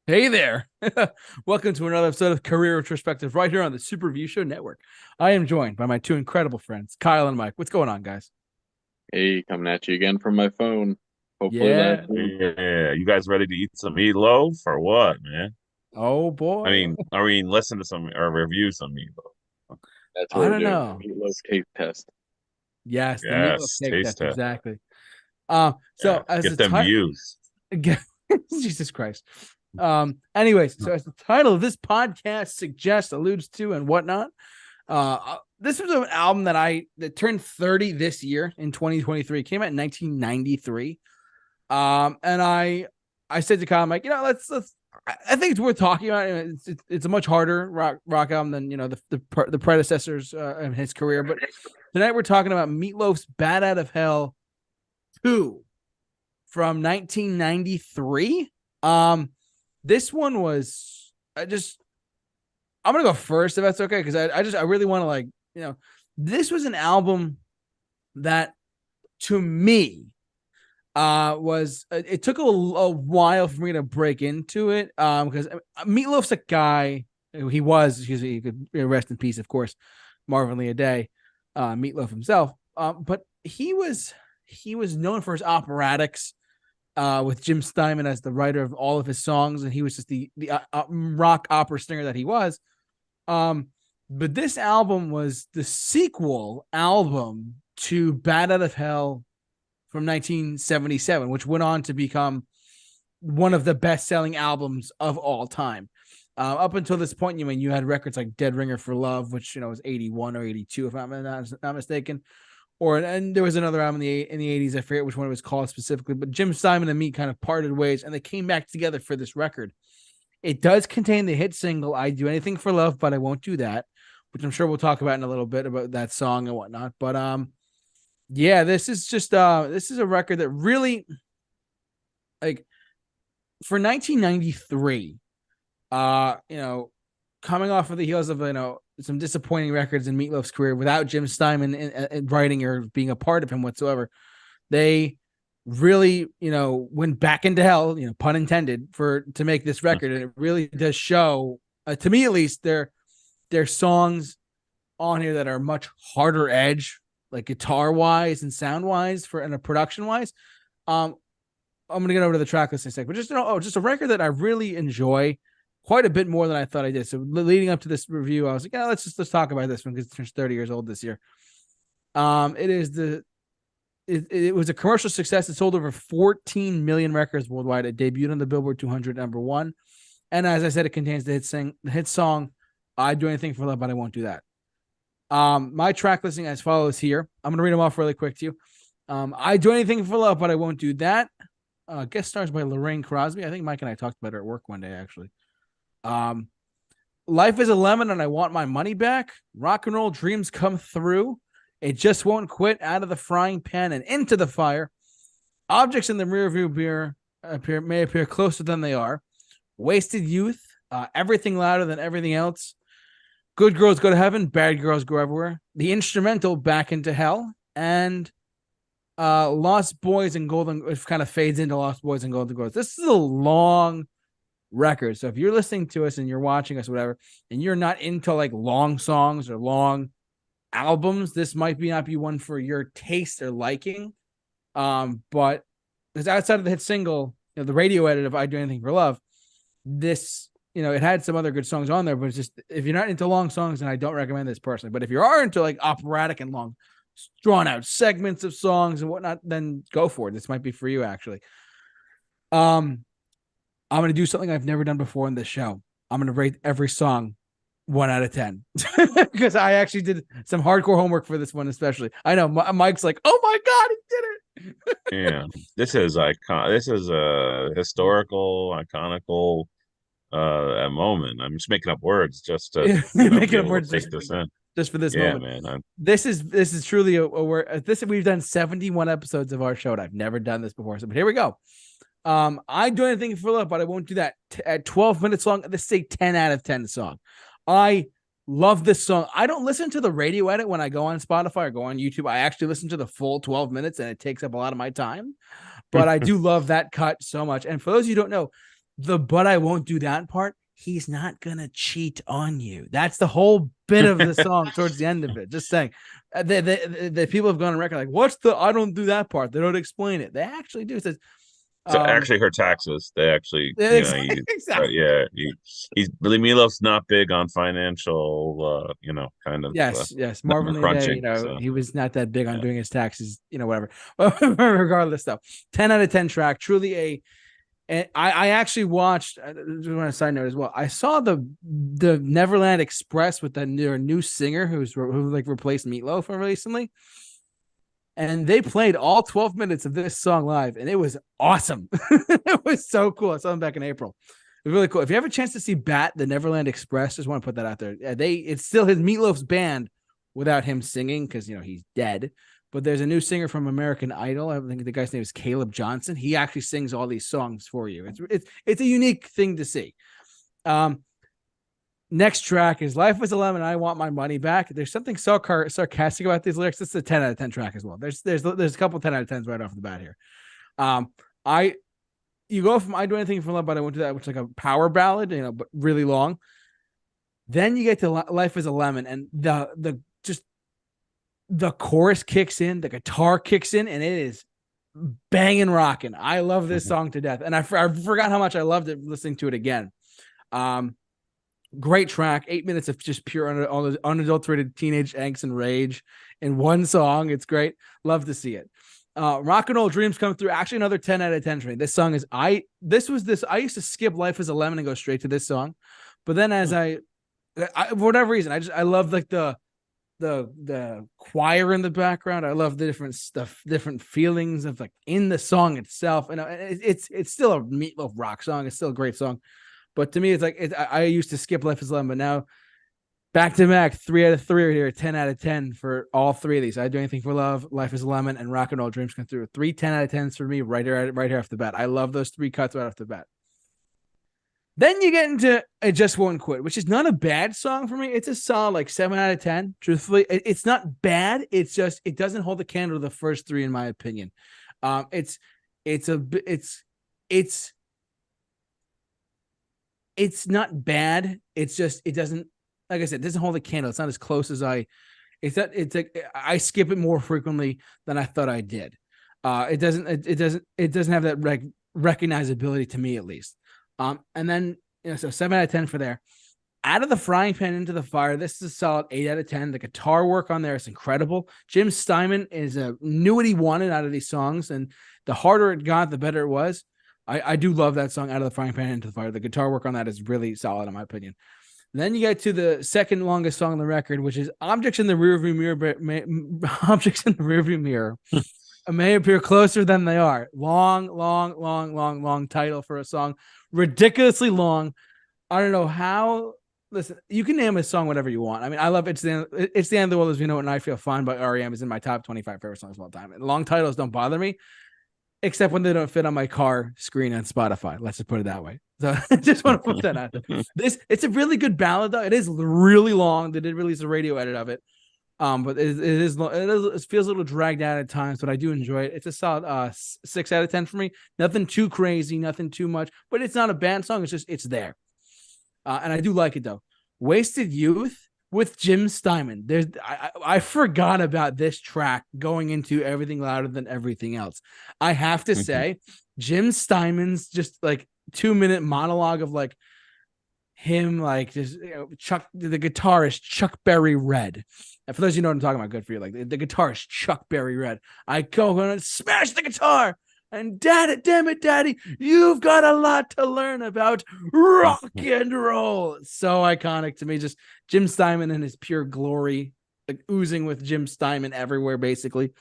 Hey there. Welcome to another episode of Career Retrospectives right here on the Super Review Show Network. I am joined by my two incredible friends, Kyle and Mike. What's going on, guys? Hey, coming at you again from my phone. Hopefully last Yeah. week. Yeah, you guys ready to eat some meatloaf or what, man? Oh, I boy. mean, I mean, listen to some or review some meatloaf. That's what I we're don't doing. know. Meatloaf taste test. Yes, the meatloaf Yes, cake taste test. test. Exactly. Yeah, So as the get them title, views. Jesus Christ. Anyways, so as the title of this podcast suggests, alludes to, and whatnot, this was an album that turned 30 this year in 2023. It came out in 1993. And I said to Kyle, I'm like, let's I think it's worth talking about. It's a much harder rock album than the predecessors in his career. But tonight we're talking about Meatloaf's "Bad Out of Hell" 2 from 1993. This one was I'm gonna go first if that's okay, because I really want to this was an album that to me was it took a while for me to break into it because Meatloaf's a guy. He was, excuse me, he could rest in peace, of course, Marvin Lee a day, Meatloaf himself, but he was known for his operatics, with Jim Steinman as the writer of all of his songs, and he was just the rock opera singer that he was. But this album was the sequel album to Bad Out of Hell from 1977, which went on to become one of the best-selling albums of all time. Up until this point, you had records like "Dead Ringer for Love," which was 81 or 82, if I'm not mistaken. And there was another album in the 80s. I forget which one it was called specifically, but Jim Simon and me kind of parted ways, and they came back together for this record. It does contain the hit single "I Do Anything for Love, But I Won't Do That," which I'm sure we'll talk about in a little bit about that song and whatnot. But yeah, this is a record that really, like, for 1993, coming off of the heels of some disappointing records in Meatloaf's career without Jim Steinman in writing or being a part of him whatsoever, they really went back into hell, pun intended, to make this record. And it really does show, to me at least, their songs on here that are much harder edge, like guitar wise and sound wise and a production wise. I'm gonna get over to the track list in a second, but just a record that I really enjoy quite a bit more than I thought I did. So leading up to this review, I was like, yeah, let's talk about this one because it turns 30 years old this year. It was a commercial success. It sold over 14 million records worldwide. It debuted on the Billboard 200 #1, and as I said, it contains the hit song "I'd Do Anything for Love, But I Won't Do That." My track listing as follows here. I'm gonna read them off really quick to you. "I Do Anything for Love, But I Won't Do That." Guest stars by Lorraine Crosby. I think Mike and I talked about her at work one day, actually. Um, "Life is a Lemon and I Want My Money Back." "Rock and Roll Dreams Come Through." "It Just Won't Quit." "Out of the Frying Pan and Into the Fire." "Objects in the Rearview Mirror may appear closer than they are." "Wasted Youth." "Everything Louder Than Everything Else." "Good Girls Go to Heaven, Bad Girls Go Everywhere." The instrumental "Back into Hell." And Lost Boys and Golden, it kind of fades into Lost Boys and Golden Girls. This is a long record. So if you're listening to us and you're watching us, whatever, and you're not into like long songs or long albums, this might not be one for your taste or liking. But it's outside of the hit single, the radio edit of "I Do Anything for Love." This, it had some other good songs on there, but it's just, if you're not into long songs, then I don't recommend this personally. But if you are into like operatic and long, drawn out segments of songs and whatnot, then go for it. This might be for you, actually. I'm going to do something I've never done before in this show. I'm going to rate every song 1 out of 10 because I actually did some hardcore homework for this one, especially. I know Mike's like, "Oh my God, he did it." Yeah, this is icon. This is a historical, iconical moment. I'm just making up words just to be Making up able to words take this in. just for this Yeah, moment. man. This is truly a word. We've done 71 episodes of our show, and I've never done this before. So, but here we go. "I Do Anything for Love, But I Won't Do That." At 12 minutes long, this is a 10 out of 10 song. I love this song. I don't listen to the radio edit when I go on Spotify or go on YouTube. I actually listen to the full 12 minutes, and it takes up a lot of my time. But I do love that cut so much. And for those of you who don't know, but I won't do that part. He's not gonna cheat on you. That's the whole bit of the song towards the end of it. Just saying, the people have gone on record like, "What's the I don't do that part?" They don't explain it. They actually do. It says, So actually, her taxes. They actually, exactly. yeah, he's really Milof's not big on financial, kind of Yes. number Marvin Day, crunching. So he was not that big on yeah. doing his taxes, whatever. Regardless, though, 10 out of 10 track, truly a. And I actually watched. Just want a side note as well. I saw the Neverland Express with their new singer who like replaced Meatloaf recently, and they played all 12 minutes of this song live, and it was awesome. It was so cool. I saw them back in April. It was really cool. If you have a chance to see Bat, the Neverland Express, just want to put that out there. It's still his Meatloaf's band without him singing because he's dead. But there's a new singer from American Idol. I think the guy's name is Caleb Johnson. He actually sings all these songs for you. It's a unique thing to see. Next track is "Life Was a Lemon, I Want My Money Back." There's something so sarcastic about these lyrics. This is a 10 out of 10 track as well. There's a couple 10 out of 10s right off the bat here. You go from "I Do Anything for Love," but I went to that, which is like a power ballad, but really long. Then you get to "Life Is a Lemon," and the chorus kicks in, the guitar kicks in, and it is banging rocking. I love this song to death, and I forgot how much I loved it listening to it again. Great track, 8 minutes of just pure unadulterated teenage angst and rage in one song. It's great. Love to see it. Rock and Roll Dreams come through. Actually, another 10 out of 10 for me. This song is I used to skip "Life Is a Lemon" and go straight to this song, but then as I for whatever reason, I love like the choir in the background. I love the different stuff, different feelings of like in the song itself. And it's still a Meatloaf rock song. It's still a great song. But to me, it's like I used to skip "Life Is a Lemon," but now back to back, 3 out of 3 are here, 10 out of 10 for all three of these. "I Do Anything for Love," "Life Is a Lemon," and "Rock and Roll Dreams Come Through." 3 10 out of 10s for me right here off the bat. I love those 3 cuts right off the bat. Then you get into "I Just Won't Quit," which is not a bad song for me. It's a solid like 7 out of 10. Truthfully, it's not bad. It's just it doesn't hold the candle to the first 3 in my opinion. It's not bad. It's just it doesn't, like I said, it doesn't hold the candle. It's not as close as it's like I skip it more frequently than I thought I did. It doesn't have that recognizability to me at least. And then so 7 out of 10 for there. "Out of the Frying Pan Into the Fire," this is a solid 8 out of 10. The guitar work on there is incredible. Jim Steinman knew what he wanted out of these songs, and the harder it got, the better it was. I do love that song, "Out of the Frying Pan Into the Fire." The guitar work on that is really solid in my opinion. And then you get to the second longest song on the record, which is "Objects in the Rearview Mirror." Objects in the Rearview Mirror may appear closer than they are. Long title for a song. Ridiculously long. I don't know how. Listen, you can name a song whatever you want. I mean, I love It's the End of the World As We Know It, and "I Feel Fine" by REM is in my top 25 favorite songs of all time. And long titles don't bother me, except when they don't fit on my car screen on Spotify. Let's just put it that way. So I just want to put that out there. It's a really good ballad, though. It is really long. They did release a radio edit of it. But it feels a little dragged out at times, but I do enjoy it. It's a solid 6 out of 10 for me. Nothing too crazy, nothing too much, but it's not a bad song. It's there. And I do like it though. "Wasted Youth" with Jim Steinman. I forgot about this track going into "Everything Louder Than Everything Else." I have to say, Jim Steinman's just like 2-minute monologue of like him, like just the guitarist Chuck Berry Red. And for those of you know what I'm talking about, good for you. Like the guitarist Chuck Berry Red. "I go and smash the guitar. And damn it, Daddy, you've got a lot to learn about rock and roll." So iconic to me. Just Jim Steinman in his pure glory, like oozing with Jim Steinman everywhere, basically.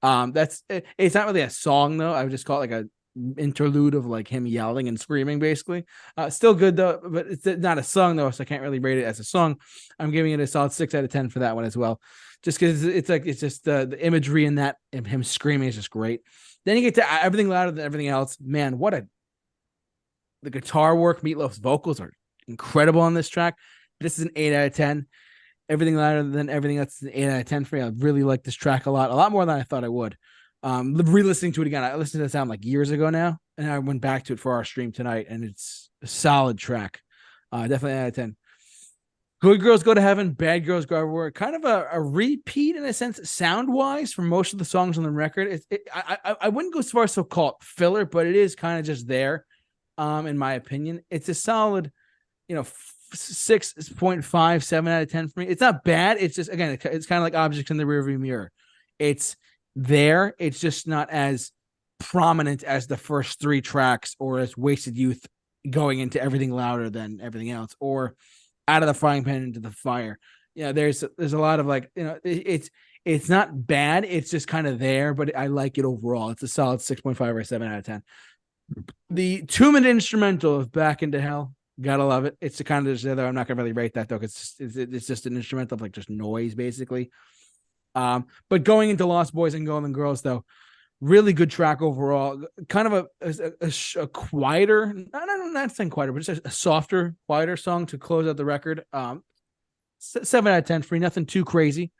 It's not really a song though. I would just call it like a interlude of like him yelling and screaming, basically. Still good though, but it's not a song though, so I can't really rate it as a song. I'm giving it a solid 6 out of 10 for that one as well. Just because it's just the imagery in that and him screaming is just great. Then you get to "Everything Louder Than Everything Else." Man, the guitar work, Meatloaf's vocals are incredible on this track. This is an 8 out of 10. "Everything Louder Than Everything Else" is an 8 out of 10 for me. I really like this track a lot more than I thought I would. Re-listening to it again, I listened to this album like years ago now, and I went back to it for our stream tonight, and it's a solid track. Definitely out of 10. Good Girls Go to Heaven, Bad Girls Go Everywhere. Kind of a repeat in a sense, sound wise, for most of the songs on the record. I wouldn't go as far as to call it filler, but it is kind of just there. In my opinion, it's a solid, 6.5, 7 out of 10 for me. It's not bad. It's just, again, it's kind of like Objects in the Rearview Mirror. It's there. It's just not as prominent as the first 3 tracks, or as Wasted Youth going into Everything Louder Than Everything Else, or Out of the Frying Pan Into the Fire. There's a lot of it's not bad. It's just kind of there, but I like it overall. It's a solid 6.5 or 7 out of 10. The 2-minute instrumental of Back into Hell, gotta love it. It's the kind of there. I'm not gonna really rate that though, because it's just an instrumental of like just noise basically. But going into Lost Boys and Golden Girls though, really good track overall. Kind of a quieter, not saying quieter, but just a softer, quieter song to close out the record. 7 out of 10 for me. Nothing too crazy,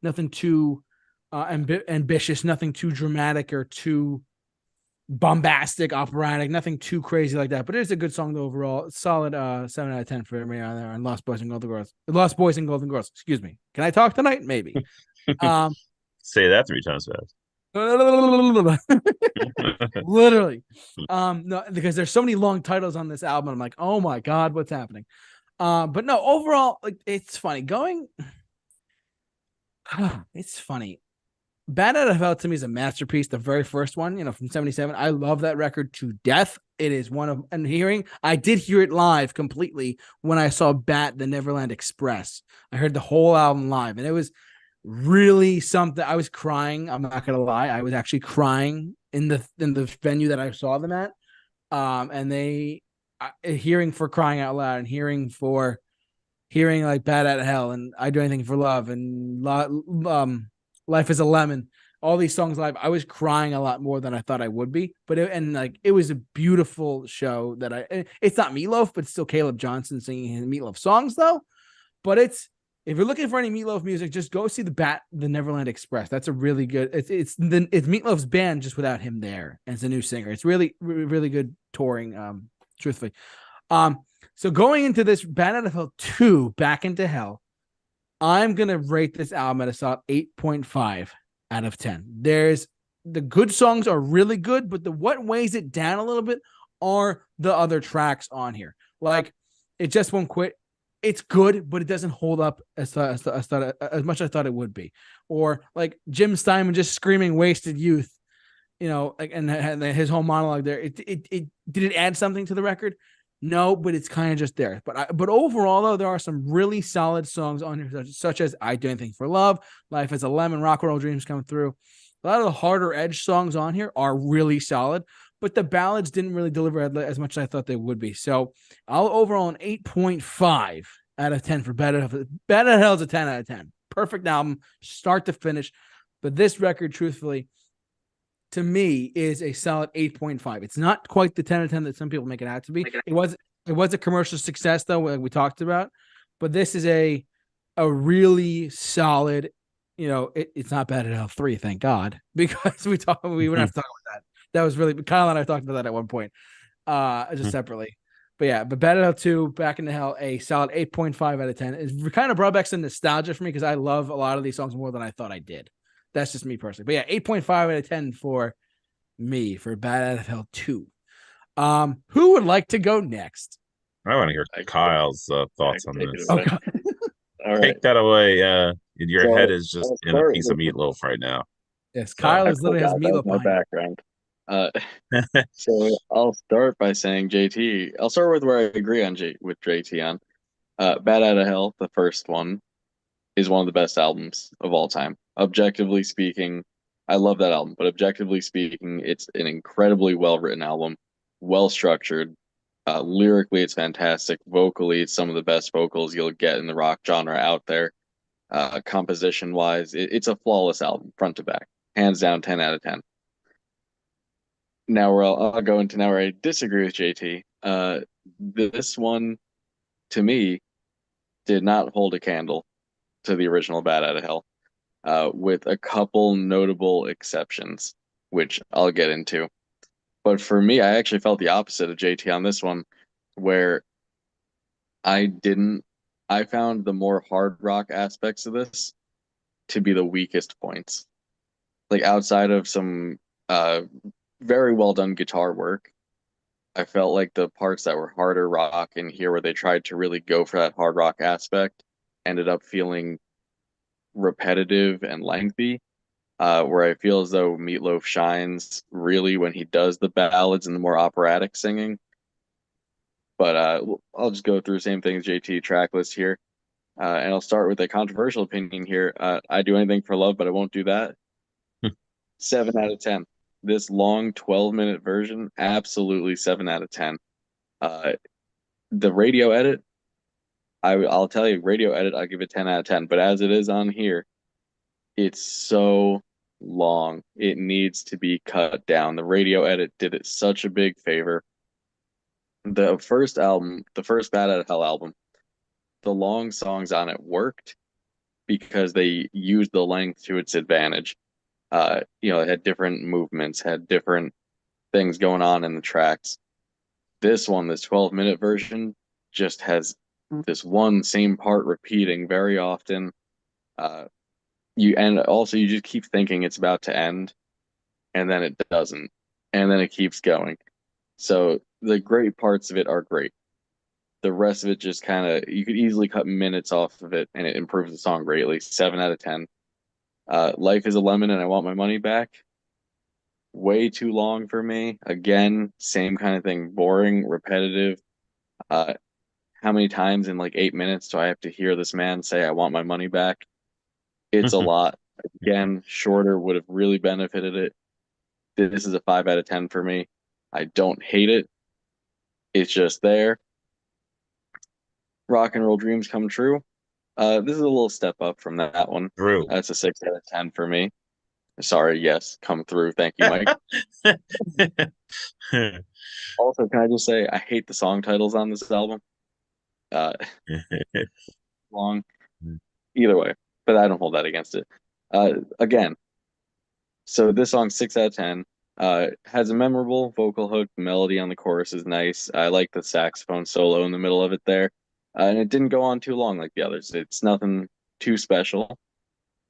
nothing too ambitious, nothing too dramatic or too bombastic, operatic, nothing too crazy like that. But it is a good song though overall. Solid 7 out of 10 for me on there on Lost Boys and Golden Girls. Lost Boys and Golden Girls. Excuse me. Can I talk tonight? Maybe. Say that 3 times fast. Literally. No, because there's so many long titles on this album. I'm like, oh my God, what's happening? But no, overall, like, it's funny. It's funny. Bad Out of Hell to me is a masterpiece. The very first one, from 77. I love that record to death. It is one of, and I did hear it live completely when I saw Bat the Neverland Express. I heard the whole album live, and it was really something. I was crying. I'm not gonna lie. I was actually crying in the venue that I saw them at. And hearing For Crying Out Loud, and hearing like Bad Out of Hell, and I Do Anything for Love, and Life is a Lemon, all these songs live, I was crying a lot more than I thought I would be. But it was a beautiful show it's not Meatloaf, but still Caleb Johnson singing his Meatloaf songs though. But if you're looking for any Meatloaf music, just go see the Neverland Express. That's a really good, it's Meatloaf's band just without him there as a new singer. It's really, really good touring, truthfully. So going into this Bad Out of Hell 2, Back into Hell, I'm going to rate this album at a solid 8.5 out of 10. The good songs are really good, but what weighs it down a little bit are the other tracks on here. Like, It Just Won't Quit. It's good, but it doesn't hold up as much as I thought it would be. Or like Jim Steinman just screaming Wasted Youth, and his whole monologue there. Did it add something to the record? No, but it's kind of just there. But overall, though, there are some really solid songs on here, such as I Do Anything for Love, Life is a Lemon, Rock and Roll Dreams Come Through. A lot of the harder edge songs on here are really solid, but the ballads didn't really deliver as much as I thought they would be. So I'll overall an 8.5 out of 10 for Bad Out of Hell is a 10 out of 10. Perfect album, start to finish. But this record, truthfully, to me, is a solid 8.5. It's not quite the 10 out of 10 that some people make it out to be. It was a commercial success, though, like we talked about. But this is a really solid, it's not Bad Out of Hell 3, thank God, because we wouldn't have to talk about that. That was really, Kyle and I talked about that at one point, just separately. But yeah, but Bad Out of Hell 2, Back into Hell, a solid 8.5 out of 10. It kind of brought back some nostalgia for me because I love a lot of these songs more than I thought I did. That's just me personally. But yeah, 8.5 out of 10 for me for Bad Out of Hell 2. Who would like to go next? I want to hear Kyle's thoughts on this. Okay. All right. Take that away. Your head is just in a piece of meatloaf right now. Yes, Kyle literally has meatloaf. My background. So I'll start by saying I'll start with where I agree with JT on. Bad Out of Hell, the first one, is one of the best albums of all time. Objectively speaking, I love that album, but objectively speaking, it's an incredibly well-written album, well-structured. Lyrically, it's fantastic. Vocally, it's some of the best vocals you'll get in the rock genre out there. Composition-wise, it's a flawless album, front to back. Hands down, 10 out of 10. Now I'll go into where I disagree with JT. This one, to me, did not hold a candle to the original Bad Out of Hell, with a couple notable exceptions. which I'll get into. But for me, I actually felt the opposite of JT on this one, where I didn't. I found the more hard rock aspects of this to be the weakest points. Like outside of some uh, very well done guitar work, I felt like the parts that were harder rock and here where they tried to really go for that hard rock aspect ended up feeling repetitive and lengthy. Where I feel as though Meatloaf shines really when he does the ballads and the more operatic singing. But I'll just go through the same thing as JT track list here. And I'll start with a controversial opinion here. I do anything for love, but I won't do that. 7 out of 10. This long 12-minute version, absolutely 7 out of 10. The radio edit, I'll tell you, radio edit, I'll give it 10 out of 10. But as it is on here, it's so long. It needs to be cut down. The radio edit did it such a big favor. The first album, the first Bad Out of Hell album, the long songs on it worked because they used the length to its advantage. It had different movements, had different things going on in the tracks. This one, this 12-minute version, just has this one same part repeating very often. And also you just keep thinking it's about to end, and then it doesn't, and then it keeps going. So the great parts of it are great. The rest of it just kind of, you could easily cut minutes off of it, and it improves the song greatly. 7 out of 10. Life is a Lemon and I Want My Money Back. Way too long for me. Again, same kind of thing. Boring, repetitive. How many times in like 8 minutes do I have to hear this man say, I want my money back? It's a lot. Again, shorter would have really benefited it. This is a 5 out of 10 for me. I don't hate it. It's just there. Rock and Roll Dreams Come True. This is a little step up from that one. True. That's a 6 out of 10 for me. Sorry, yes, come through. Thank you, Mike. Also, can I just say I hate the song titles on this album. Long. Either way, but I don't hold that against it. Again, so this song 6 out of 10. Has a memorable vocal hook. The melody on the chorus is nice. I like the saxophone solo in the middle of it there. And it didn't go on too long like the others. It's nothing too special,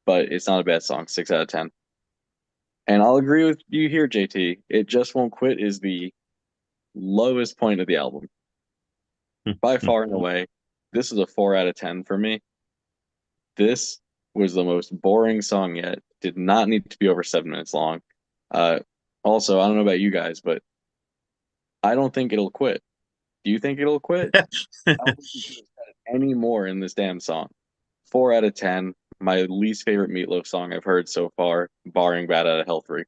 but it's not a bad song. 6 out of 10. And I'll agree with you here, JT. It Just Won't Quit is the lowest point of the album. By far and away, this is a 4 out of 10 for me. This was the most boring song yet. Did not need to be over 7 minutes long. Also, I don't know about you guys, but I don't think it'll quit. Do you think it'll quit? I don't think you could have said it any more in this damn song. 4 out of 10. My least favorite Meatloaf song I've heard so far, barring Bad Out of Hell 3.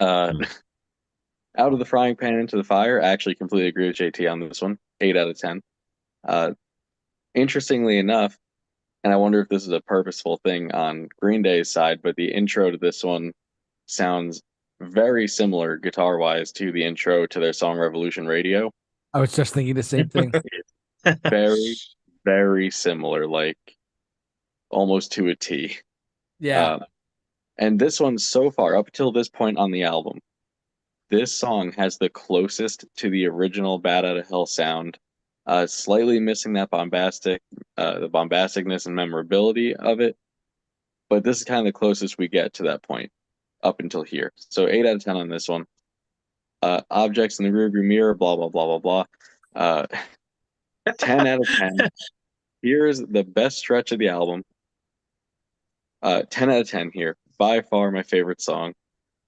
Out of the Frying Pan into the Fire, I actually completely agree with JT on this one. 8 out of 10. Interestingly enough, and I wonder if this is a purposeful thing on Green Day's side, but the intro to this one sounds very similar guitar-wise to the intro to their song Revolution Radio. I was just thinking the same thing. Very, very similar, like almost to a T. Yeah. And this one, so far, up till this point on the album, this song has the closest to the original Bad Out of Hell sound. Slightly missing that the bombasticness and memorability of it. But this is kind of the closest we get to that point up until here. So 8 out of 10 on this one. Objects in the rearview mirror, blah, blah, blah, blah, blah. 10 out of 10. Here's the best stretch of the album. 10 out of 10 here. By far my favorite song.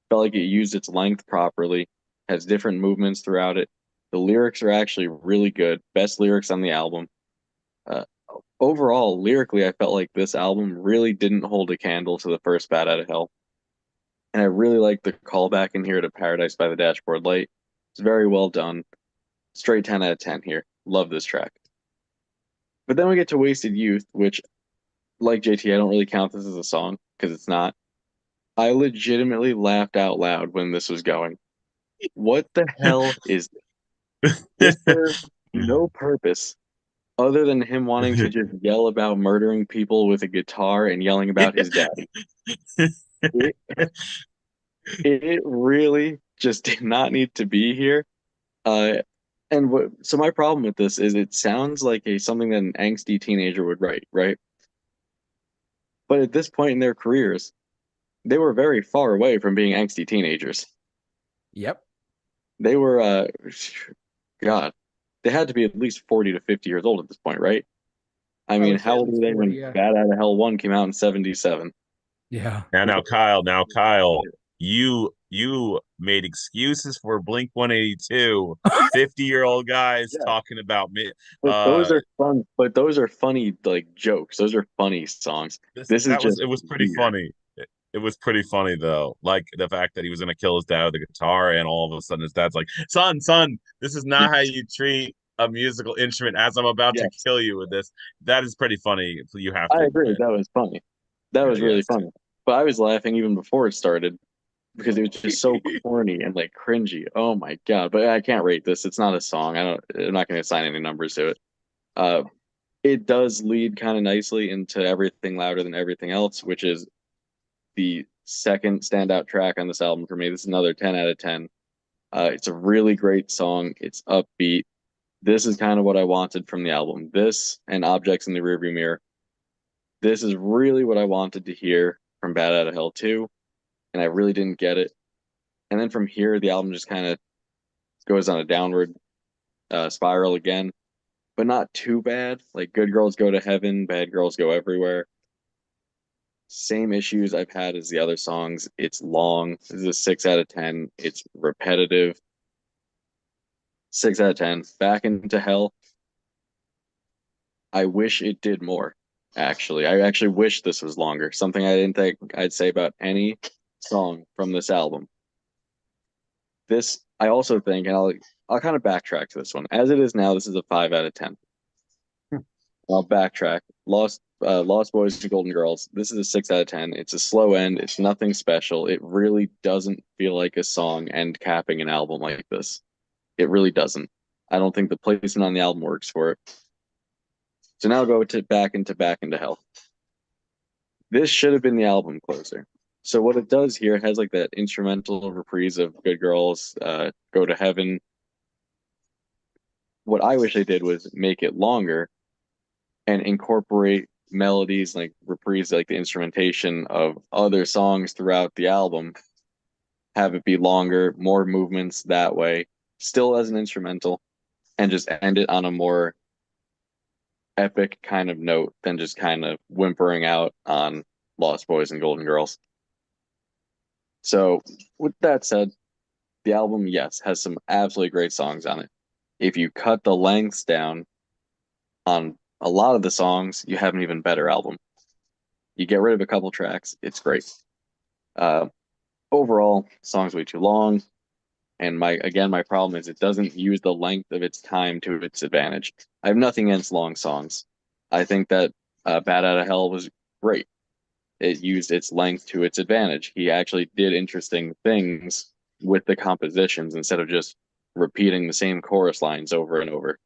Felt like it used its length properly. Has different movements throughout it. The lyrics are actually really good. Best lyrics on the album. Overall, lyrically, I felt like this album really didn't hold a candle to the first Bad Out of Hell. And I really like the callback in here to Paradise by the Dashboard Light. It's very well done. Straight 10 out of 10 here. Love this track. But then we get to Wasted Youth, which, like JT, I don't really count this as a song, because it's not. I legitimately laughed out loud when this was going. What the hell is this? This serves no purpose other than him wanting to just yell about murdering people with a guitar and yelling about his daddy. It really just did not need to be here. Uh, and so my problem with this is it sounds like something that an angsty teenager would write, right? But at this point in their careers, they were very far away from being angsty teenagers. Yep. They were, God, they had to be at least 40 to 50 years old at this point, right? I I mean, would say how at old were least they 40, when yeah. Bad Out of Hell 1 came out in 77? Yeah. Now Kyle, you made excuses for Blink 182. 50-year-old guys Yeah. talking about me. But those are fun, but those are funny like jokes. Those are funny songs. This This is that was just it was pretty weird. funny. It was pretty funny though. Like the fact that he was gonna kill his dad with a guitar, and all of a sudden his dad's like, son, this is not how Yes. you treat a musical instrument as I'm about to Yes. kill you with this. That is pretty funny. You have I to agree. admit. That was funny. That Yeah, was really yes. funny. But I was laughing even before it started because it was just so corny and like cringy. Oh my God. But I can't rate this. It's not a song. I'm not going to assign any numbers to it. Uh, it does lead kind of nicely into Everything Louder Than Everything Else, which is the second standout track on this album for me. This is another 10 out of 10. It's a really great song. It's upbeat. This is kind of what I wanted from the album. This and Objects in the Rearview Mirror. This is really what I wanted to hear from Bad Out of Hell 2, and I really didn't get it. And then from here, the album just kind of goes on a downward spiral again, but not too bad. Like Good Girls Go to Heaven, Bad Girls Go Everywhere. Same issues I've had as the other songs. It's long. This is a 6 out of 10. It's repetitive. 6 out of 10. Back into Hell. I wish it did more, actually. I actually wish this was longer. Something I didn't think I'd say about any song from this album. This, I also think, and I'll kind of backtrack to this one. As it is now, this is a 5 out of 10. I'll backtrack. Lost Boys to Golden Girls. This is a 6 out of 10. It's a slow end. It's nothing special. It really doesn't feel like a song end capping an album like this. It really doesn't. I don't think the placement on the album works for it. So now I'll go to Back into Hell. This should have been the album closer. So what it does here, it has like that instrumental reprise of Good Girls, Go to Heaven. What I wish they did was make it longer and incorporate melodies like reprise, like the instrumentation of other songs throughout the album. Have it be longer, more movements that way, still as an instrumental, and just end it on a more epic kind of note than just kind of whimpering out on Lost Boys and Golden Girls. So, with that said, the album, yes, has some absolutely great songs on it. If you cut the lengths down on a lot of the songs, you have an even better album. You get rid of a couple tracks, it's great. Uh, Overall, song's way too long. And my problem is it doesn't use the length of its time to its advantage. I have nothing against long songs. I think that Bad Out of Hell was great. It used its length to its advantage. He actually did interesting things with the compositions instead of just repeating the same chorus lines over and over.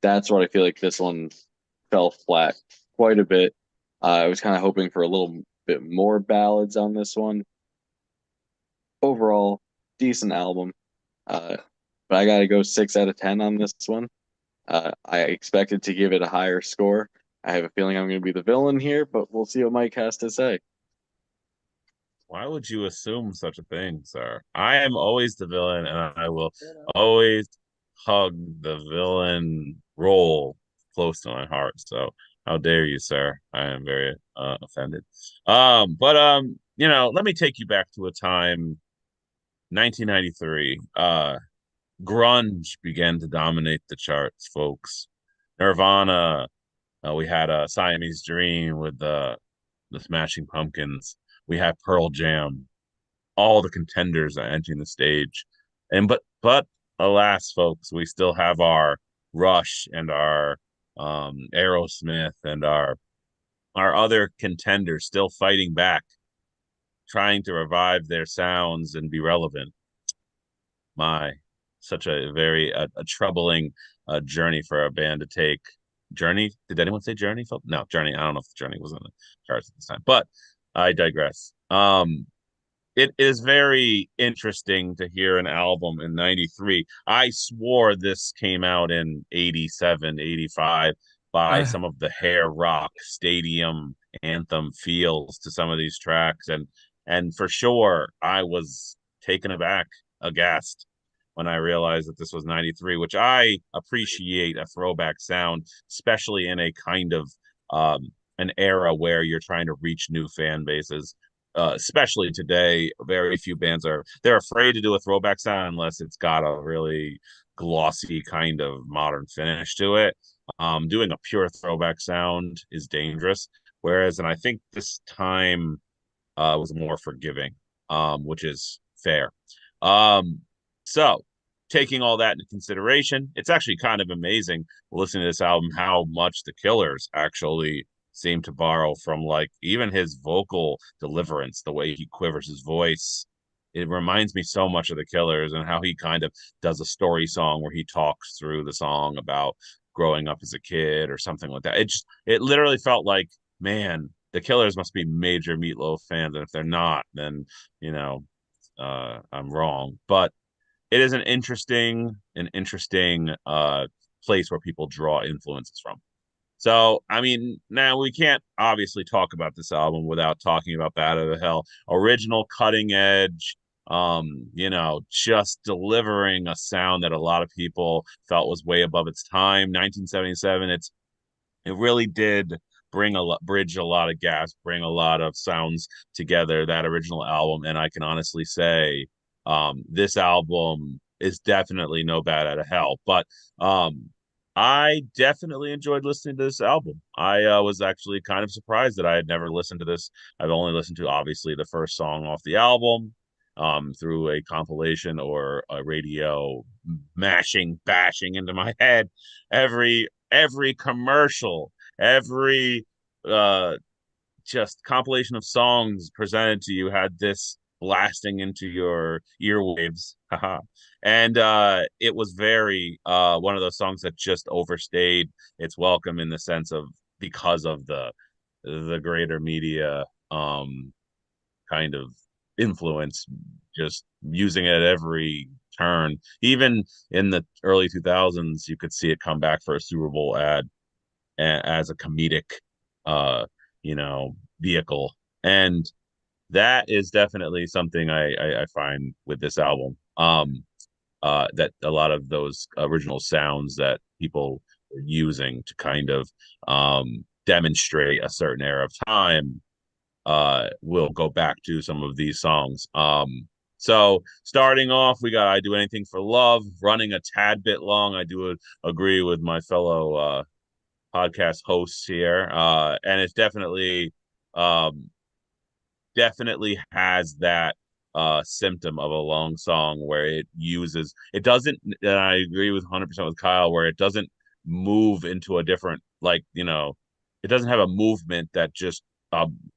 That's what I feel like this one fell flat quite a bit. I was kind of hoping for a little bit more ballads on this one. Overall, decent album. Uh, but I got to go 6 out of 10 on this one. I expected to give it a higher score. I have a feeling I'm going to be the villain here, but we'll see what Mike has to say. Why would you assume such a thing, sir? I am always the villain, and I will always hug the villain role close to my heart. So how dare you, sir? I am very offended. Let me take you back to a time, 1993. Grunge began to dominate the charts, folks. Nirvana, we had a Siamese Dream with the Smashing Pumpkins. We had Pearl Jam. All the contenders are entering the stage, and but alas, folks, we still have our Rush and our Aerosmith and our other contenders still fighting back, trying to revive their sounds and be relevant. My, such a very a troubling journey for a band to take. Journey? Did anyone say Journey? No, Journey. I don't know if Journey was on the charts at this time, but I digress. it is very interesting to hear an album in 93. I swore this came out in 87, 85 by Uh, some of the hair rock stadium anthem feels to some of these tracks. And for sure I was taken aback, aghast when I realized that this was 93, which I appreciate a throwback sound, especially in a kind of an era where you're trying to reach new fan bases, especially today. Very few bands they're afraid to do a throwback sound unless it's got a really glossy kind of modern finish to it. Doing a pure throwback sound is dangerous. Whereas, and I think this time was more forgiving, which is fair. Um, so taking all that into consideration, it's actually kind of amazing listening to this album how much the Killers actually seem to borrow from, like, even his vocal deliverance, the way he quivers his voice. It reminds me so much of the Killers and how he kind of does a story song where he talks through the song about growing up as a kid or something like that. It literally felt like, man, the Killers must be major Meatloaf fans, and if they're not, then you know, I'm wrong. But it is an interesting place where people draw influences from. So, I mean, now we can't obviously talk about this album without talking about Bad Out of Hell. Original, cutting edge, just delivering a sound that a lot of people felt was way above its time. 1977, it really did bridge a lot of gaps, bring a lot of sounds together, that original album. And I can honestly say, this album is definitely no Bad Out of Hell, but I definitely enjoyed listening to this album. I was actually kind of surprised that I had never listened to this. I've only listened to, obviously, the first song off the album, through a compilation or a radio bashing into my head. Every commercial, every uh just compilation of songs presented to you had this blasting into your earwaves. Haha. And it was very one of those songs that just overstayed its welcome, in the sense of, because of the greater media kind of influence, just using it at every turn. Even in the early 2000s, you could see it come back for a Super Bowl ad as a comedic, uh, vehicle. And that is definitely something I find with this album. That a lot of those original sounds that people were using to kind of demonstrate a certain era of time will go back to some of these songs. So starting off, we got "I Do Anything for Love," running a tad bit long. I do agree with my fellow podcast hosts here, and it's um, definitely has that symptom of a long song where it doesn't, and I agree with 100% with Kyle, where it doesn't move into a different, like, it doesn't have a movement that just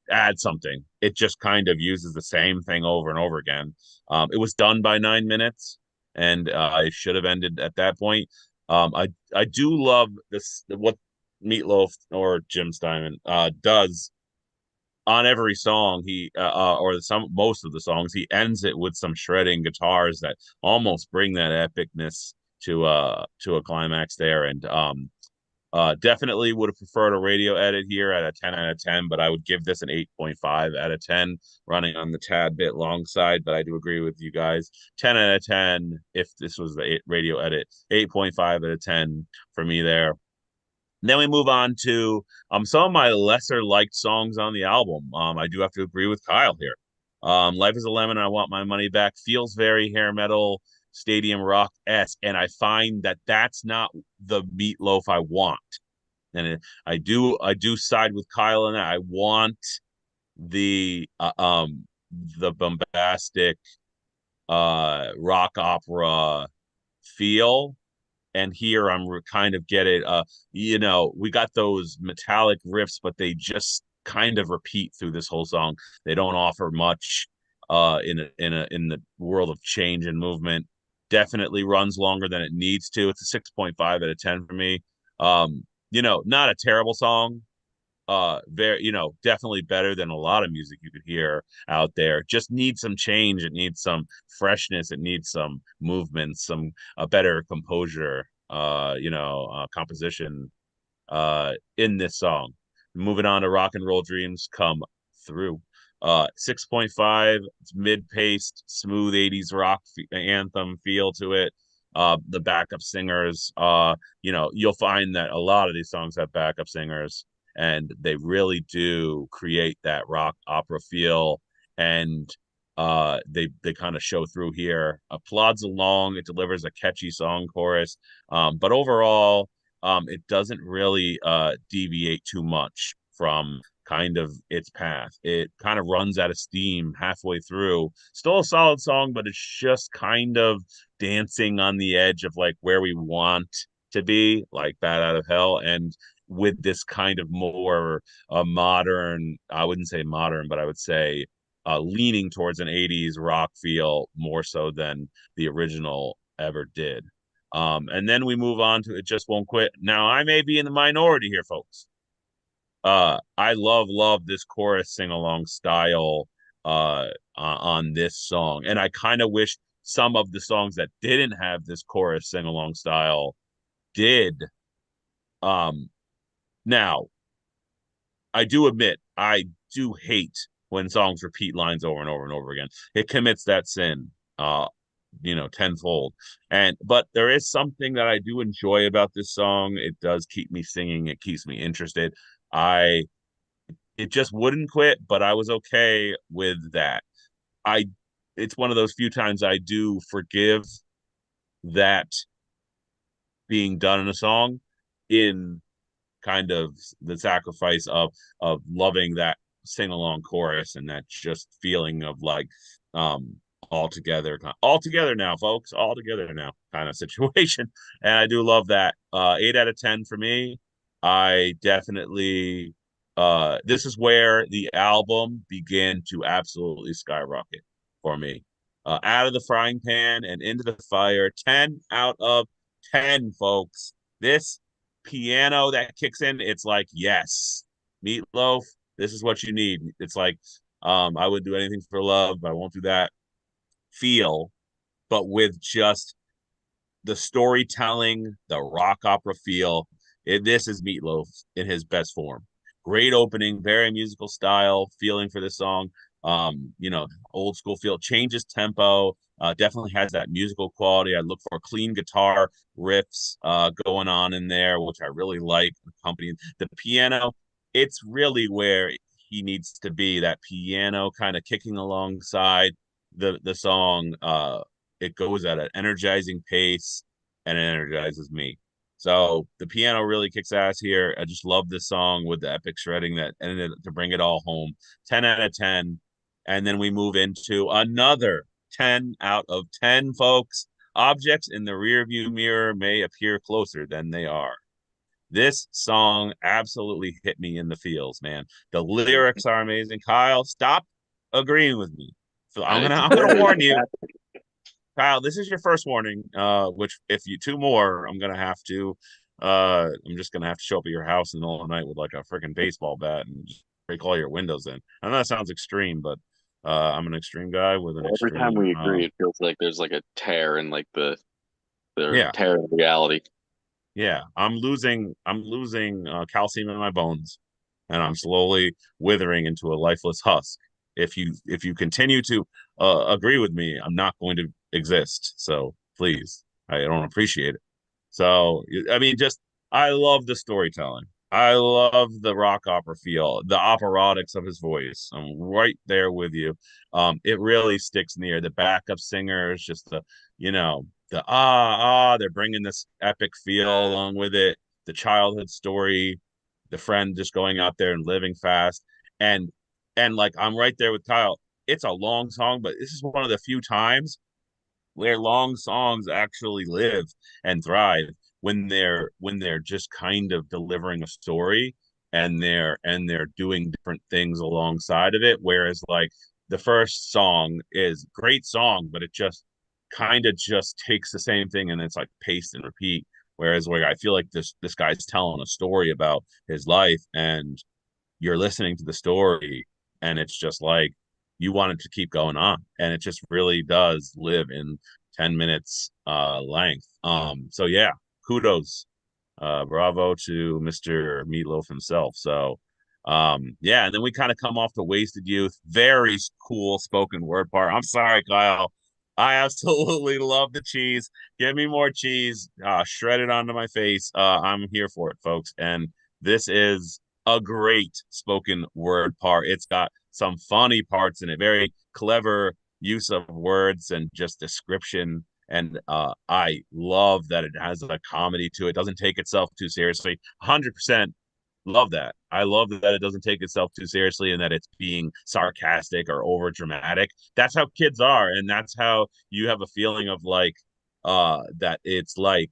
adds something. It just kind of uses the same thing over and over again. It was done by 9 minutes, and I should have ended at that point. I do love this, what Meatloaf or Jim Steinman does on every song. He or some most of the songs, he ends it with some shredding guitars that almost bring that epicness to a climax there. And definitely would have preferred a radio edit here at a 10 out of 10, but I would give this an 8.5 out of 10, running on the tad bit long side. But I do agree with you guys. 10 out of 10 if this was the radio edit. 8.5 out of 10 for me there. Then we move on to some of my lesser liked songs on the album. I do have to agree with Kyle here. "Life is a Lemon," "I Want My Money Back" feels very hair metal, stadium rock esque, and I find that that's not the Meatloaf I want. And I do side with Kyle in that. I want the bombastic rock opera feel, and here I'm kind of get it. We got those metallic riffs, but they just kind of repeat through this whole song. They don't offer much in the world of change and movement. Definitely runs longer than it needs to. It's a 6.5 out of 10 for me. Not a terrible song, very, definitely better than a lot of music you could hear out there. Just needs some change. It needs some freshness. It needs some movement, some a better composure, composition in this song. Moving on to Rock and Roll Dreams Come Through. 6.5, it's mid-paced, smooth 80s rock anthem feel to it. The backup singers, you'll find that a lot of these songs have backup singers, and they really do create that rock opera feel. And they kind of show through here. Plods along, it delivers a catchy song chorus. But overall, it doesn't really deviate too much from kind of its path. It kind of runs out of steam halfway through. Still a solid song, but it's just kind of dancing on the edge of like where we want to be, like Bad Out of Hell. And with this kind of more modern, I wouldn't say modern, but I would say leaning towards an 80s rock feel more so than the original ever did. And then we move on to It Just Won't Quit. Now, I may be in the minority here, folks. I love this chorus sing along style on this song. And I kind of wish some of the songs that didn't have this chorus sing along style did. Now, I do admit I do hate when songs repeat lines over and over and over again. It commits that sin. Tenfold. But there is something that I do enjoy about this song. It does keep me singing. It keeps me interested. It just wouldn't quit, but I was okay with that. I it's one of those few times I do forgive that being done in a song in kind of the sacrifice of loving that sing along chorus and that just feeling of like all together now, folks, all together now kind of situation. And I do love that. 8 out of 10 for me. I definitely this is where the album began to absolutely skyrocket for me. Out of the frying pan and into the fire, 10 out of 10, folks. This piano that kicks in, it's like, yes, Meatloaf, this is what you need. It's like, I would do anything for love, but I won't do that feel, but with just the storytelling, the rock opera feel. This is Meatloaf in his best form. Great opening, very musical style, feeling for this song. Old school feel, changes tempo, definitely has that musical quality. I look for clean guitar riffs going on in there, which I really like. Accompanying the piano, it's really where he needs to be. That piano kind of kicking alongside the song. It goes at an energizing pace and it energizes me. So the piano really kicks ass here. I just love this song with the epic shredding that ended to bring it all home. 10 out of 10. And then we move into another 10 out of 10, folks. Objects in the rearview mirror may appear closer than they are. This song absolutely hit me in the feels, man. The lyrics are amazing. Kyle, stop agreeing with me. So I'm gonna warn you. Kyle, this is your first warning. Which if you two more, I'm just gonna have to show up at your house in the middle of the night with like a freaking baseball bat and just break all your windows in. I know that sounds extreme, but I'm an extreme guy with an Every time extreme we agree, it feels like there's like a tear in like the yeah. tear in reality. Yeah, I'm losing calcium in my bones, and I'm slowly withering into a lifeless husk. If you continue to agree with me, I'm not going to exist. So please, I don't appreciate it. So I mean, just I love the storytelling. I love the rock opera feel, the operatics of his voice. I'm right there with you. It really sticks near the backup singers, just they're bringing this epic feel along with it. The childhood story, the friend just going out there and living fast, and like I'm right there with Kyle. It's a long song, but this is one of the few times where long songs actually live and thrive when they're just kind of delivering a story and they're doing different things alongside of it. Whereas like the first song is great song, but it just kind of just takes the same thing and it's like paste and repeat. Whereas where I feel like this guy's telling a story about his life and you're listening to the story and it's just like you want it to keep going on, and it just really does live in 10 minutes length. So yeah, kudos, bravo to Mr. Meatloaf himself. So yeah, and then we kind of come off the Wasted Youth, very cool spoken word part. I'm sorry, Kyle, I absolutely love the cheese. Give me more cheese, shred it onto my face. I'm here for it, folks. And this is a great spoken word part. It's got some funny parts in it, very clever use of words and just description. And I love that it has a comedy to it. Doesn't take itself too seriously. 100% love that. I love that it doesn't take itself too seriously and that it's being sarcastic or over dramatic. That's how kids are, and that's how you have a feeling of like that it's like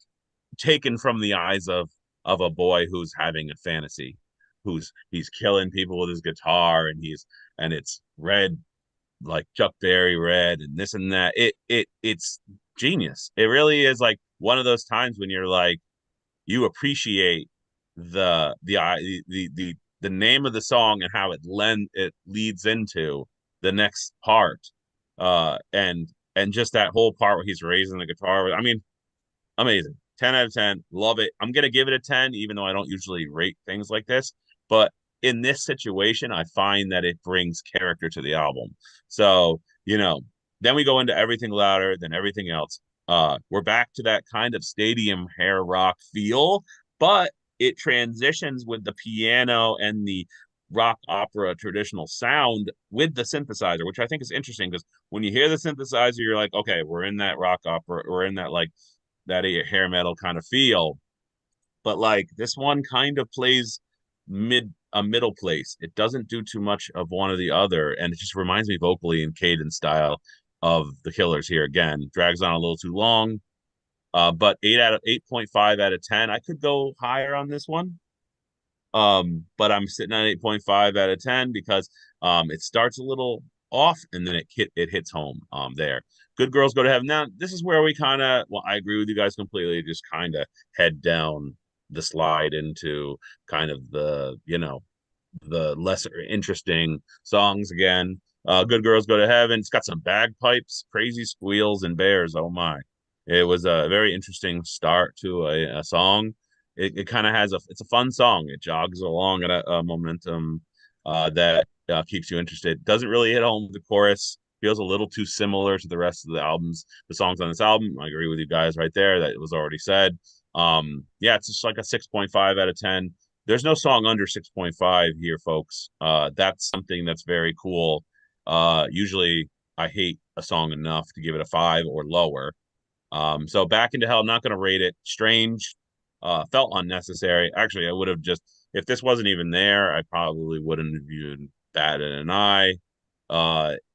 taken from the eyes of a boy who's having a fantasy, who's he's killing people with his guitar, and it's red like Chuck Berry red and this and that. It's genius. It really is like one of those times when you're like you appreciate the name of the song and how it leads into the next part. And just that whole part where he's raising the guitar. I mean, amazing. 10 out of 10. Love it. I'm going to give it a 10, even though I don't usually rate things like this. But in this situation, I find that it brings character to the album. So, then we go into Everything Louder Than Everything Else. We're back to that kind of stadium hair rock feel, but it transitions with the piano and the rock opera traditional sound with the synthesizer, which I think is interesting because when you hear the synthesizer, you're like, okay, we're in that rock opera, we're in that like that hair metal kind of feel. But like this one kind of plays middle place. It doesn't do too much of one or the other, and it just reminds me vocally and cadence style of the Killers here again. Drags on a little too long. But 8.5 out of 10. I could go higher on this one. But I'm sitting at 8.5 out of 10 because it starts a little off and then it hits home there. Good Girls Go to Heaven. Now, this is where we kind of, well, I agree with you guys completely, just kind of head down the slide into kind of the lesser interesting songs again. Good Girls Go to Heaven. It's got some bagpipes, crazy squeals, and bears. Oh my. It was a very interesting start to a song. It kind of it's a fun song. It jogs along at a momentum that keeps you interested. Doesn't really hit home with the chorus. Feels a little too similar to the rest of the songs on this album. I agree with you guys right there. That it was already said. Yeah, it's just like a 6.5 out of 10. There's no song under 6.5 here, folks. That's something that's very cool. Usually I hate a song enough to give it a 5 or lower. So Back into Hell, I'm not going to rate it. Strange, felt unnecessary. Actually, I would have just, if this wasn't even there, I probably wouldn't have even batted an eye.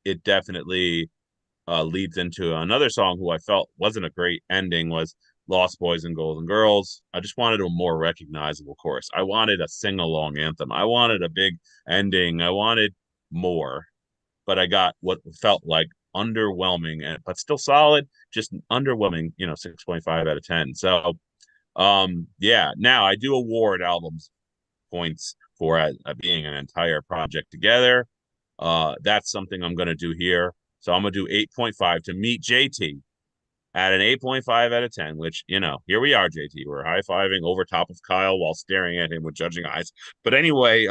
It definitely leads into another song who I felt wasn't a great ending was Lost Boys and Golden Girls. I just wanted a more recognizable chorus. I wanted a sing-along anthem. I wanted a big ending. I wanted more, but I got what felt like underwhelming and but still solid, just underwhelming, 6.5 out of 10. So yeah, now I do award albums points for being an entire project together. That's something I'm going to do here. So I'm going to do 8.5 to meet JT at an 8.5 out of 10, which, here we are, JT. We're high-fiving over top of Kyle while staring at him with judging eyes. But anyway,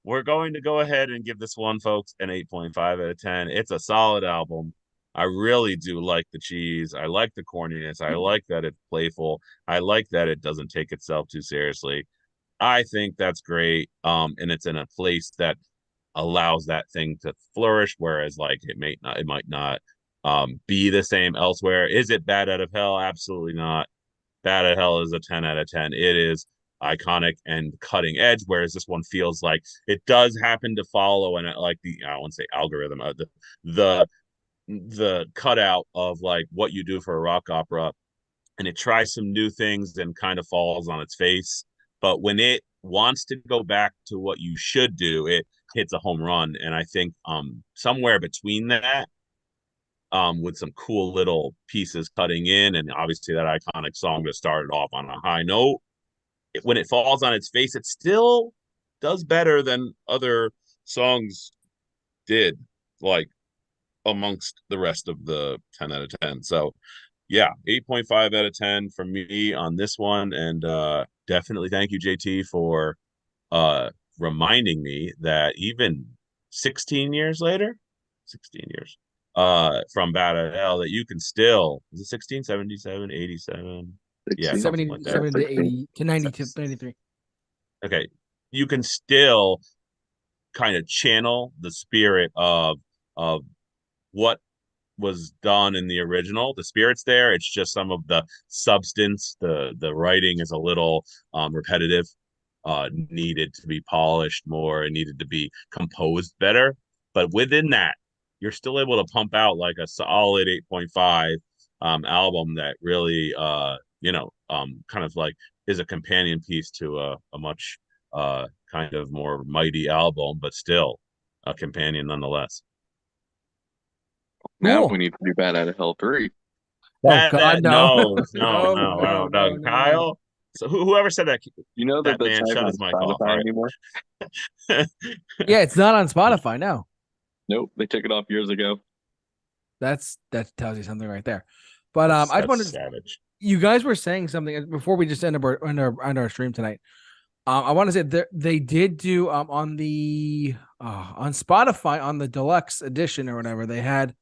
we're going to go ahead and give this one, folks, an 8.5 out of 10. It's a solid album. I really do like the cheese. I like the corniness. I like that it's playful. I like that it doesn't take itself too seriously. I think that's great. And it's in a place that allows that thing to flourish, whereas like it might not be the same elsewhere. Is it Bad Out of Hell? Absolutely not. Bad Out of Hell is a 10 out of 10. It is iconic and cutting edge, whereas this one feels like it does happen to follow and like I won't say algorithm, the the cutout of like what you do for a rock opera, and it tries some new things and kind of falls on its face. But when it wants to go back to what you should do, it hits a home run. And I think somewhere between that, with some cool little pieces cutting in, and obviously that iconic song that started off on a high note, when it falls on its face, it still does better than other songs did, like amongst the rest of the 10 out of 10. So yeah, 8.5 out of 10 from me on this one. And definitely thank you, JT, for reminding me that even 16 years later, 16 years from Bad at Hell, that you can still, is it 16, 77, 87? Yeah, something like that. 70 to 80 to 90 to 93. Okay. You can still kind of channel the spirit of what was done in the original. The spirit's there. It's just some of the substance, the writing is a little repetitive, needed to be polished more, and needed to be composed better. But within that, you're still able to pump out like a solid 8.5 album that really kind of like is a companion piece to a much kind of more mighty album, but still a companion nonetheless. Now Cool. we need to do Bad Out of Hell 3. Oh God, no. No, Kyle. So whoever said that, You know that that man that's shut not his on mic off. Spotify Right? anymore? Yeah, it's not on Spotify now. Nope, they took it off years ago. That tells you something right there. But I just wanted savage. You guys were saying something before we just end our stream tonight. I want to say they did do on the on Spotify on the deluxe edition or whatever they had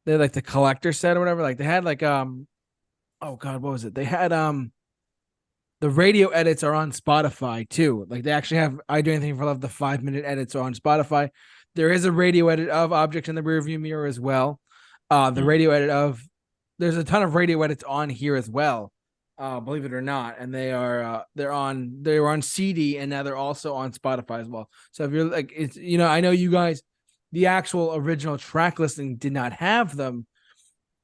like the collector set or whatever, like they had like oh God, what was it? They had the radio edits are on Spotify too. Like they actually have I Do Anything for Love, the 5-minute edits are on Spotify. There is a radio edit of Objects in the Rearview Mirror as well. The radio edit of there's a ton of radio edits on here as well. Believe it or not, and they were on CD and now they're also on Spotify as well. So if you're like, it's I know you guys, the actual original track listing did not have them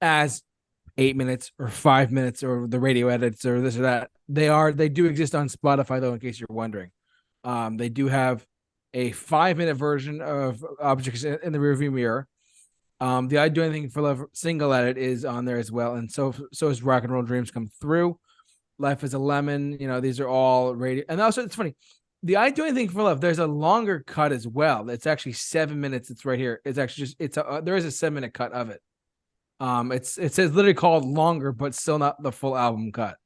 as 8 minutes or 5 minutes or the radio edits or this or that. They do exist on Spotify though, in case you're wondering. They do have a 5-minute version of Objects in the Rearview Mirror. The I Do Anything for Love single edit is on there as well, and so is Rock and Roll Dreams Come Through. Life is a Lemon, these are all radio. And also, it's funny, the I Do Anything for Love, there's a longer cut as well. It's actually 7 minutes. It's right here. It's actually there is a 7-minute cut of it. It says literally called longer, but still not the full album cut.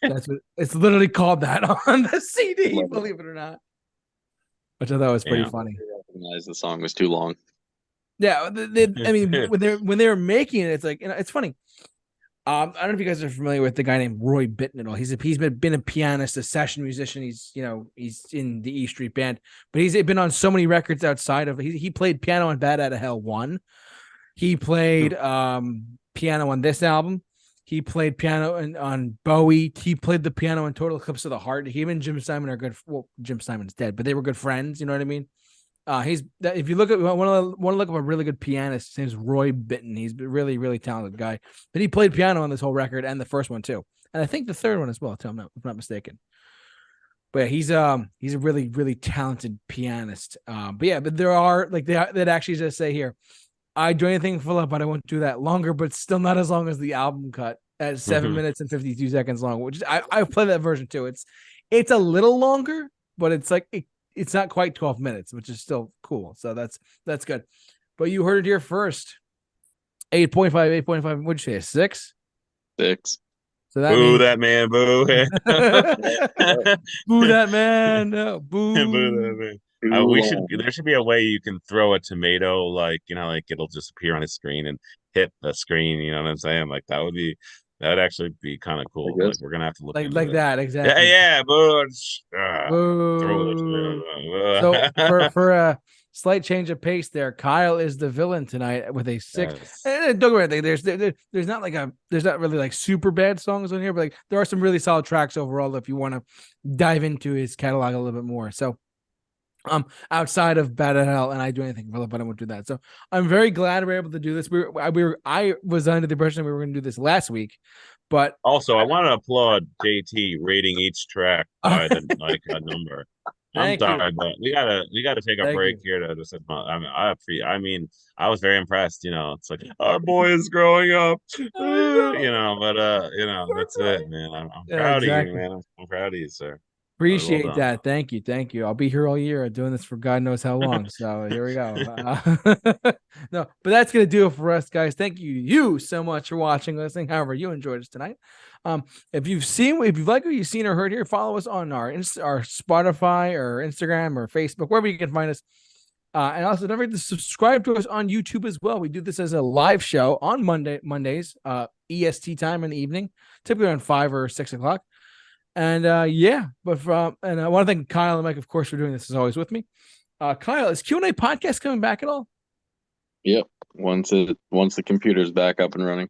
That's what it's literally called that on the CD, believe it or not. Which I thought was pretty funny. I recognized the song was too long. Yeah, I mean, when they were making it, it's like it's funny. I don't know if you guys are familiar with the guy named Roy Bittan at all. He's been a pianist, a session musician. He's in the E Street Band, but he's been on so many records outside of. He played piano on Bad Out of Hell 1. He played piano on this album. He played piano on Bowie. He played the piano on Total Eclipse of the Heart. He and Jim Simon are good. Well, Jim Simon's dead, but they were good friends. You know what I mean? If you look at want to look up a really good pianist, his name's Roy Bittan. He's a really, really talented guy. But he played piano on this whole record and the first one too, and I think the third one as well too. If I'm not mistaken. But he's a really, really talented pianist. But there are like that actually just say here, I Do Anything for Love, but I won't do that longer, but still not as long as the album cut at 7 minutes and 52 seconds long. Which is, I play that version too. It's a little longer, but it's like it's not quite 12 minutes, which is still cool. So that's good. But you heard it here first. 8.5. What'd you say? 6? 6. So that boo means... that man, boo. Boo that man. No, boo. Boo that man. There should be a way you can throw a tomato, like it'll just appear on a screen and hit the screen. You know what I'm saying? Like that would actually be kind of cool. Like we're gonna have to look like that exactly. Yeah, boo. Boo. So for a slight change of pace, there, Kyle is the villain tonight with a 6. Yes. And don't worry, there's not really like super bad songs on here, but like there are some really solid tracks overall if you want to dive into his catalog a little bit more. So. Outside of Bad at Hell and I Do Anything for Love, but I won't do that. So I'm very glad we're able to do this. I was under the impression we were going to do this last week, but also I want to applaud JT rating each track by a number. I'm sorry, but we gotta take a break here to just. I mean, I was very impressed. It's like our boy is growing up. But that's it, man. I'm proud of you, man. I'm proud of you, sir. Appreciate done. that. Thank you. I'll be here all year doing this for God knows how long. So here we go. No, but that's gonna do it for us, guys. Thank you so much for watching, listening. However, you enjoyed us tonight. If you've liked what you've seen or heard here, follow us on our Spotify or Instagram or Facebook, wherever you can find us. And also don't forget to subscribe to us on YouTube as well. We do this as a live show on Mondays, EST time in the evening, typically around 5 or 6 o'clock. And I want to thank Kyle and Mike, of course, for doing this as always with me. Kyle, is Q&A podcast coming back at all? Yep. Once the computer's back up and running.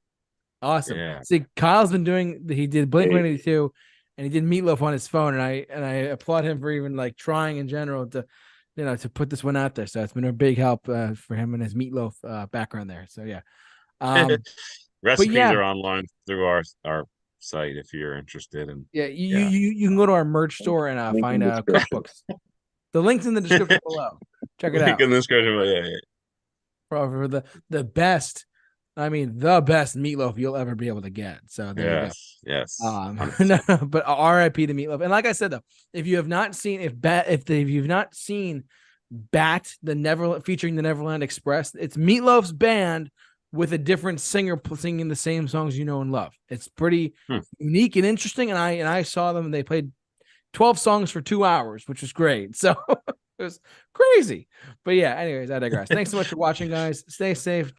Awesome. Yeah. See, Kyle's been he did Blink-182 and he did Meatloaf on his phone, and I applaud him for even like trying in general to put this one out there. So it's been a big help for him and his Meatloaf background there. So yeah. Recipes are online through our site if you're interested. And you can go to our merch store and find cookbooks. The link's in the description below. Check it out. Link in the description. For the best, the best Meatloaf you'll ever be able to get. So there you go. Yes. But R.I.P. to Meatloaf. And like I said though, if you have not seen Bat featuring the Neverland Express, it's Meatloaf's band with a different singer singing the same songs you know and love. It's pretty unique and interesting. And I saw them and they played 12 songs for 2 hours, which was great. So it was crazy. But yeah, anyways, I digress. Thanks so much for watching, guys. Stay safe.